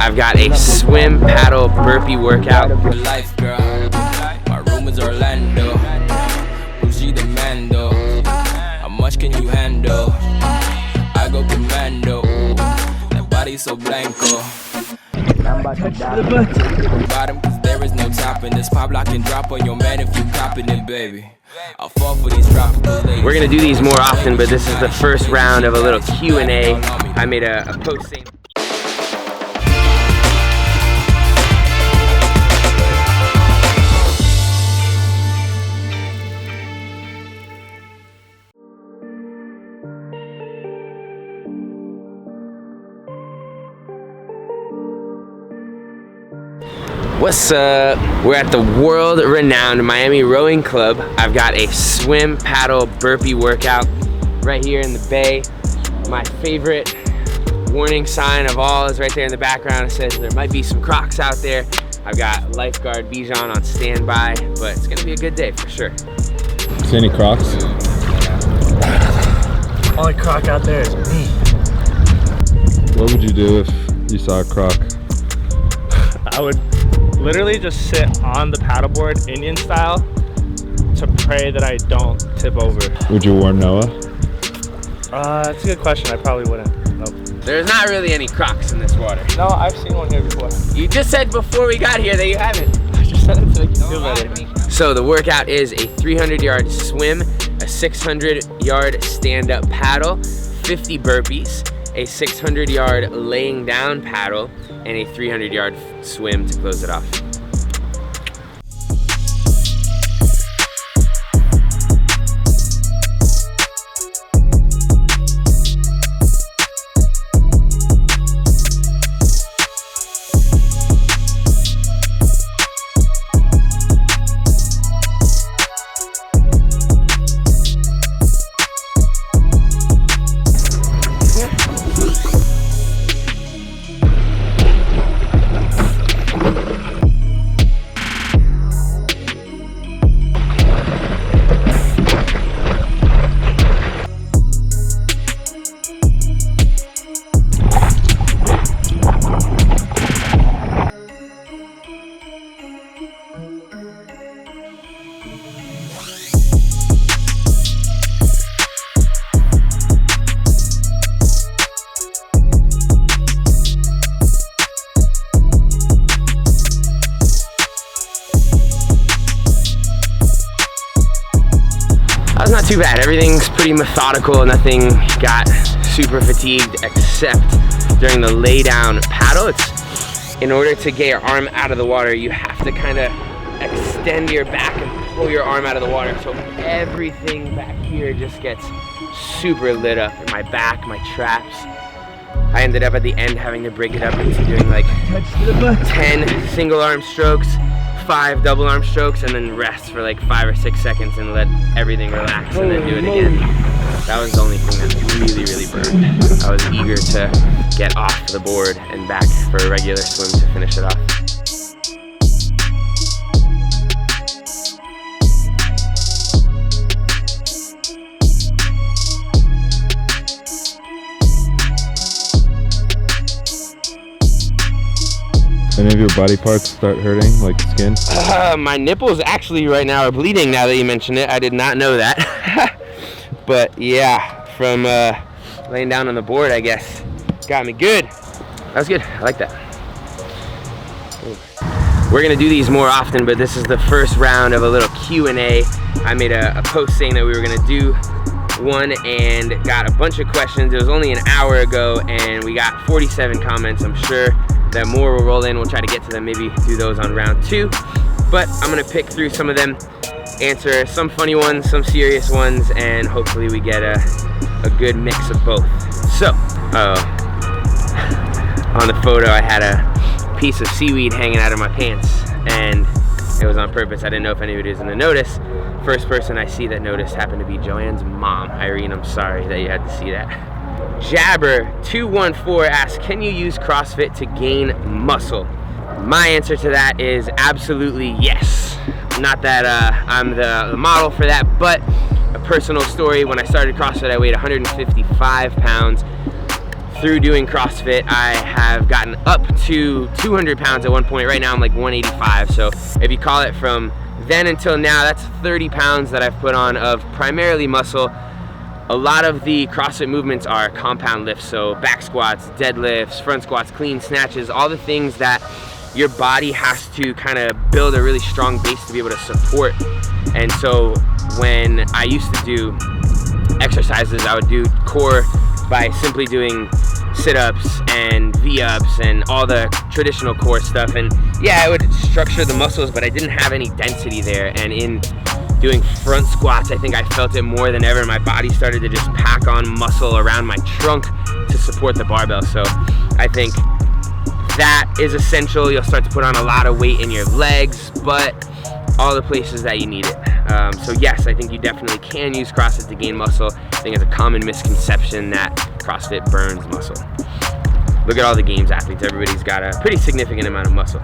I've got a swim, paddle, burpee workout. Life, girl. My room is Orlando. Bougie the Mando. How much can you handle? I go commando. That body so blanco. Bottom, cause there is no topping this. Pop lock and drop on your man if you copping it, baby. I'll fall for these tropical ladies. We're gonna do these more often, but this is the first round of a little Q&A. I made a post saying. What's up? We're at the world-renowned Miami Rowing Club. I've got a swim, paddle, burpee workout right here in the bay. My favorite warning sign of all is right there in the background. It says there might be some crocs out there. I've got lifeguard Bijan on standby, but it's gonna be a good day for sure. See any crocs? Only croc out there is me. What would you do if you saw a croc? I would literally just sit on the paddleboard Indian style to pray that I don't tip over. Would you warn Noah? That's a good question. I probably wouldn't. Nope. There's not really any crocs in this water. No, I've seen one here before. You just said before we got here that you haven't. I just said it to make you feel better. So the workout is a 300-yard swim, a 600-yard stand-up paddle, 50 burpees, a 600-yard laying down paddle, and a 300-yard swim to close it off. That's not too bad. Everything's pretty methodical. Nothing got super fatigued except during the lay down paddle. It's in order to get your arm out of the water, you have to kind of extend your back and pull your arm out of the water. So everything back here just gets super lit up. My back, my traps. I ended up at the end having to break it up into doing like 10 single arm strokes, 5 double arm strokes, and then rest for like 5 or 6 seconds and let everything relax and then do it again. That was the only thing that really burned. I was eager to get off the board and back for a regular swim to finish it off. Any of your body parts start hurting, like skin? My nipples actually right now are bleeding now that you mention it. I did not know that. But yeah, from laying down on the board, I guess, got me good. That was good, I like that. We're gonna do these more often, but this is the first round of a little Q&A. I made a post saying that we were gonna do one and got a bunch of questions. It was only an hour ago and we got 47 comments. I'm sure that more will roll in. We'll try to get to them, maybe do those on round 2. But I'm gonna pick through some of them, answer some funny ones, some serious ones, and hopefully we get a good mix of both. So, on the photo I had a piece of seaweed hanging out of my pants, and it was on purpose. I didn't know if anybody was gonna notice. First person I see that noticed happened to be Joanne's mom. Irene, I'm sorry that you had to see that. Jabber214 asks, can you use CrossFit to gain muscle? My answer to that is absolutely yes. Not that I'm the model for that, but a personal story. When I started CrossFit, I weighed 155 pounds. through doing CrossFit, I have gotten up to 200 pounds at one point. Right now I'm like 185. So if you call it from then until now, that's 30 pounds that I've put on of primarily muscle. A lot of the CrossFit movements are compound lifts, so back squats, deadlifts, front squats, clean snatches, all the things that your body has to kind of build a really strong base to be able to support. And so when I used to do exercises, I would do core by simply doing sit-ups and V-ups and all the traditional core stuff. And yeah, I would structure the muscles, but I didn't have any density there. And in doing front squats, I think I felt it more than ever. My body started to just pack on muscle around my trunk to support the barbell. So I think that is essential. You'll start to put on a lot of weight in your legs, but all the places that you need it. So yes, I think you definitely can use CrossFit to gain muscle. I think it's a common misconception that CrossFit burns muscle. Look at all the games athletes. Everybody's got a pretty significant amount of muscle.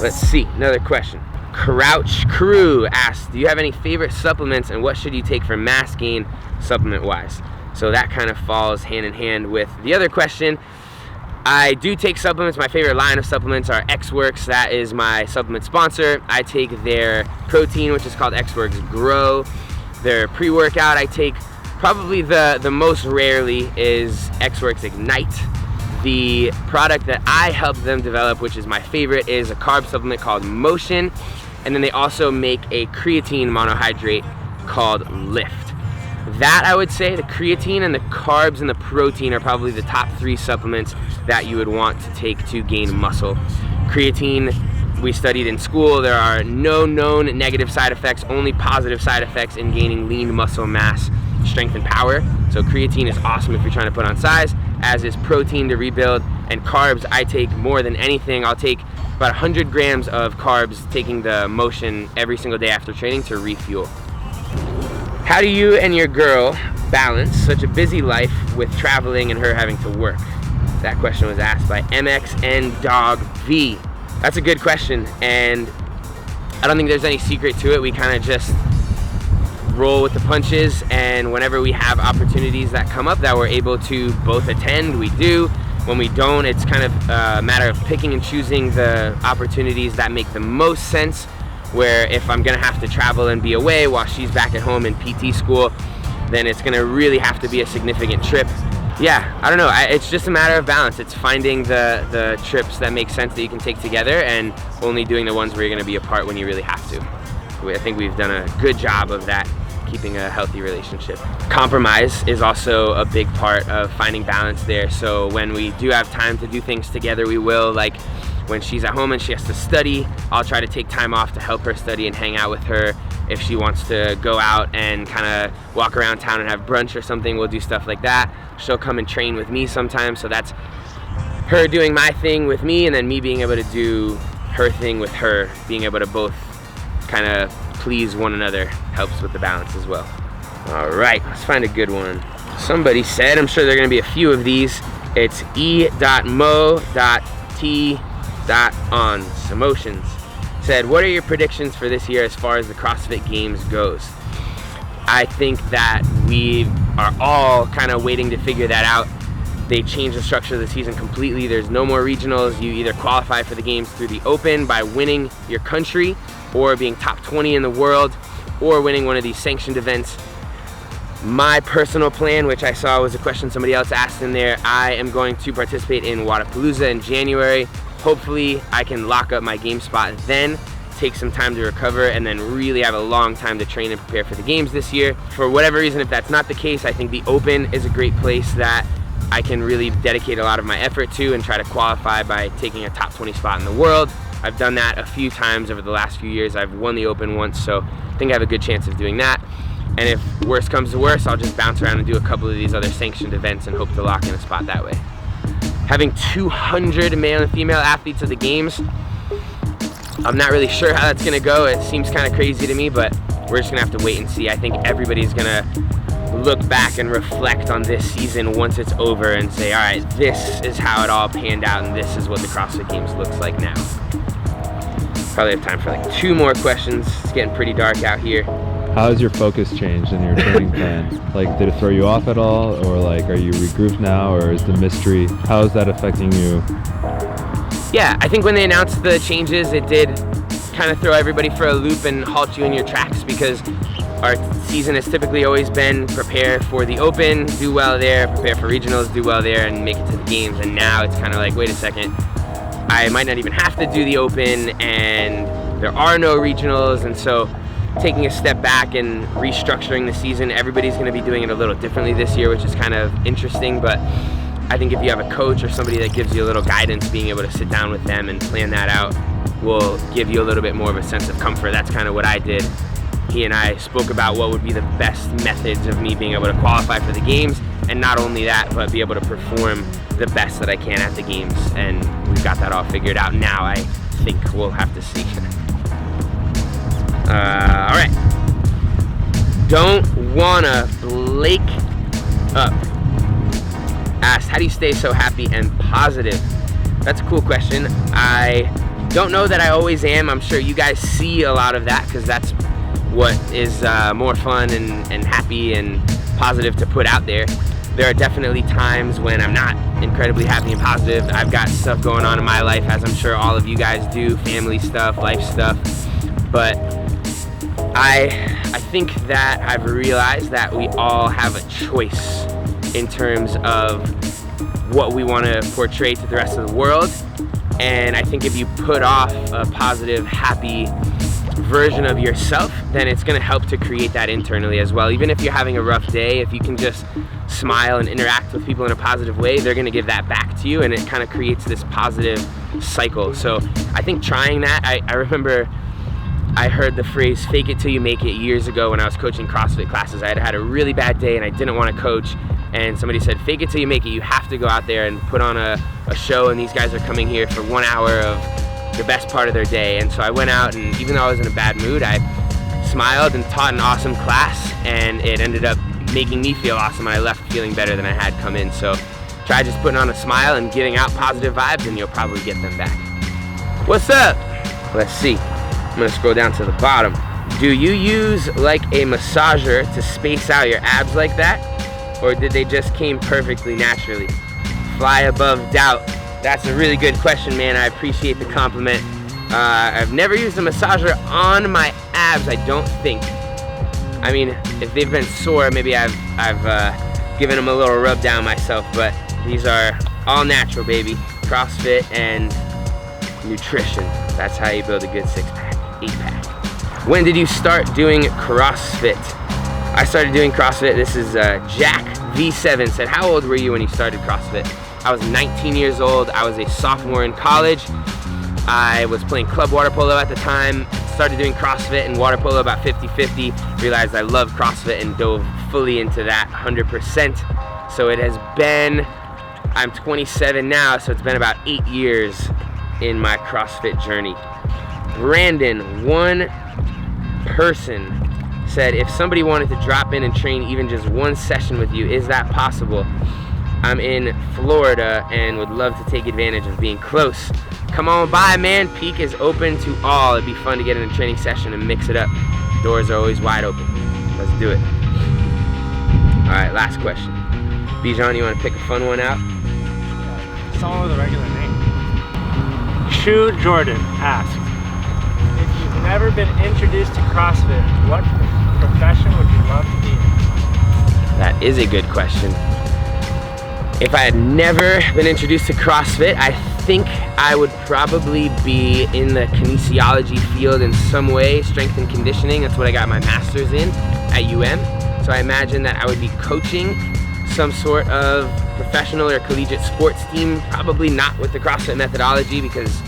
Let's see, another question. Crouch Crew asks, do you have any favorite supplements and what should you take for mass gain supplement wise? So that kind of falls hand in hand with the other question. I do take supplements. My favorite line of supplements are X-Works. That is my supplement sponsor. I take their protein, which is called X-Works Grow. Their pre-workout I take probably the most rarely is X-Works Ignite. The product that I helped them develop, which is my favorite, is a carb supplement called Motion. And then they also make a creatine monohydrate called Lift. That, I would say, the creatine and the carbs and the protein are probably the top 3 supplements that you would want to take to gain muscle. Creatine, we studied in school, there are no known negative side effects, only positive side effects in gaining lean muscle mass, strength, and power. So creatine is awesome if you're trying to put on size, as is protein to rebuild. And carbs, I take more than anything. I'll take about 100 grams of carbs taking the Motion every single day after training to refuel. How do you and your girl balance such a busy life with traveling and her having to work? That question was asked by MXN Dog V. That's a good question, and I don't think there's any secret to it. We kind of just roll with the punches, and whenever we have opportunities that come up that we're able to both attend, we do. When we don't, it's kind of a matter of picking and choosing the opportunities that make the most sense, where if I'm gonna have to travel and be away while she's back at home in PT school, then it's gonna really have to be a significant trip. Yeah, I don't know, it's just a matter of balance. It's finding the trips that make sense that you can take together and only doing the ones where you're gonna be apart when you really have to. I think we've done a good job of that, keeping a healthy relationship. Compromise is also a big part of finding balance there. So when we do have time to do things together, we will. Like when she's at home and she has to study, I'll try to take time off to help her study and hang out with her. If she wants to go out and kind of walk around town and have brunch or something, we'll do stuff like that. She'll come and train with me sometimes, so that's her doing my thing with me and then me being able to do her thing with her. Being able to both kind of please one another helps with the balance as well. All right, let's find a good one. Somebody said, I'm sure there are gonna be a few of these, it's e.mo.t.on, Emotions. Said, what are your predictions for this year as far as the CrossFit Games goes? I think that we are all kind of waiting to figure that out. They changed the structure of the season completely. There's no more regionals. You either qualify for the games through the Open by winning your country or being top 20 in the world or winning one of these sanctioned events. My personal plan, which I saw was a question somebody else asked in there, I am going to participate in Wadapalooza in January. Hopefully I can lock up my game spot then, take some time to recover, and then really have a long time to train and prepare for the games this year. For whatever reason, if that's not the case, I think the Open is a great place that I can really dedicate a lot of my effort to and try to qualify by taking a top 20 spot in the world. I've done that a few times over the last few years. I've won the Open once, so I think I have a good chance of doing that. And if worse comes to worse, I'll just bounce around and do a couple of these other sanctioned events and hope to lock in a spot that way. Having 200 male and female athletes at the games, I'm not really sure how that's gonna go. It seems kind of crazy to me, but we're just gonna have to wait and see. I think everybody's gonna look back and reflect on this season once it's over and say, all right, this is how it all panned out and this is what the CrossFit Games looks like now. Probably have time for like 2 more questions. It's getting pretty dark out here. How has your focus changed in your training plan? Like, did it throw you off at all, or like, are you regrouped now, or is the mystery? How is that affecting you? Yeah, I think when they announced the changes, it did kind of throw everybody for a loop and halt you in your tracks, because our season has typically always been prepare for the Open, do well there, prepare for regionals, do well there, and make it to the games. And now it's kind of like, wait a second, I might not even have to do the Open, and there are no regionals. And so taking a step back and restructuring the season, everybody's going to be doing it a little differently this year, which is kind of interesting. But I think if you have a coach or somebody that gives you a little guidance, being able to sit down with them and plan that out will give you a little bit more of a sense of comfort. That's kind of what I did. He and I spoke about what would be the best methods of me being able to qualify for the games, and not only that, but be able to perform the best that I can at the games. And we've got that all figured out now. I think we'll have to see. All right. Don't wanna Blake up asked, how do you stay so happy and positive? That's a cool question. I don't know that I always am. I'm sure you guys see a lot of that, because that's what is more fun and happy and positive to put out there. There are definitely times when I'm not incredibly happy and positive. I've got stuff going on in my life, as I'm sure all of you guys do, family stuff, life stuff. But I think that I've realized that we all have a choice in terms of what we want to portray to the rest of the world. And I think if you put off a positive, happy version of yourself, then it's going to help to create that internally as well. Even if you're having a rough day, if you can just smile and interact with people in a positive way, they're going to give that back to you, and it kind of creates this positive cycle. So I think trying that, I remember I heard the phrase fake it till you make it years ago when I was coaching CrossFit classes. I had had a really bad day and I didn't want to coach, and somebody said, fake it till you make it. You have to go out there and put on a show, and these guys are coming here for 1 hour of the best part of their day. And so I went out, and even though I was in a bad mood, I smiled and taught an awesome class, and it ended up making me feel awesome, and I left feeling better than I had come in. So try just putting on a smile and giving out positive vibes, and you'll probably get them back. What's up? Let's see. I'm gonna scroll down to the bottom. Do you use like a massager to space out your abs like that? Or did they just came perfectly naturally? Fly above doubt. That's a really good question, man. I appreciate the compliment. I've never used a massager on my abs, I don't think. I mean, if they've been sore, maybe I've given them a little rub down myself, but these are all natural, baby. CrossFit and nutrition. That's how you build a good 6-pack, 8-pack. When did you start doing CrossFit? I started doing CrossFit. This is Jack V7 said, how old were you when you started CrossFit? I was 19 years old. I was a sophomore in college. I was playing club water polo at the time. Started doing CrossFit and water polo about 50-50. Realized I loved CrossFit and dove fully into that 100%. So it has been, I'm 27 now, so it's been about 8 years in my CrossFit journey. Brandon, one person said, if somebody wanted to drop in and train even just one session with you, is that possible? I'm in Florida and would love to take advantage of being close. Come on by, man. Peak is open to all. It'd be fun to get in a training session and mix it up. Doors are always wide open. Let's do it. All right, last question. Bijan, you want to pick a fun one out? Someone with a regular name. True Jordan asked, if you've never been introduced to CrossFit, what profession would you love to be in? That is a good question. If I had never been introduced to CrossFit, I think I would probably be in the kinesiology field in some way, strength and conditioning. That's what I got my master's in at UM. So I imagine that I would be coaching some sort of professional or collegiate sports team, probably not with the CrossFit methodology, because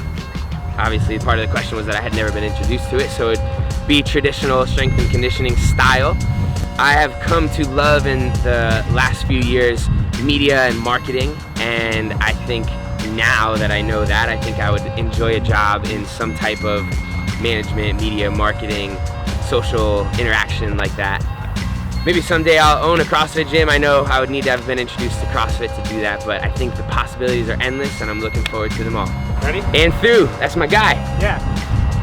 obviously part of the question was that I had never been introduced to it. So it'd be traditional strength and conditioning style. I have come to love in the last few years media and marketing, and I think now that I know that, I think I would enjoy a job in some type of management, media, marketing, social interaction like that. Maybe someday I'll own a CrossFit gym. I know I would need to have been introduced to CrossFit to do that, but I think the possibilities are endless, and I'm looking forward to them all. Ready? Anthu, that's my guy. Yeah,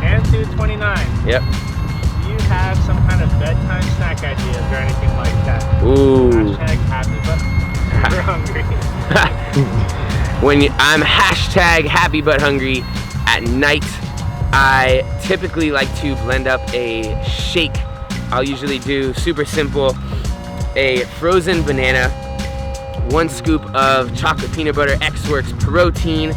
Anthu 29. Yep. Do you have some kind of bedtime snack ideas or anything like that? Ooh. Hashtag happy but super hungry. I'm hashtag happy but hungry at night, I typically like to blend up a shake. I'll usually do super simple, a frozen banana, 1 scoop of chocolate peanut butter X-Works protein,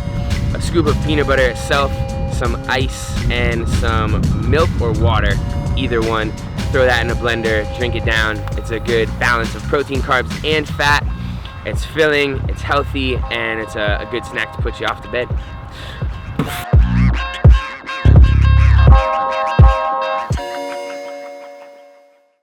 a scoop of peanut butter itself, some ice, and some milk or water, either one. Throw that in a blender, drink it down. It's a good balance of protein, carbs, and fat. It's filling, it's healthy, and it's a good snack to put you off to bed.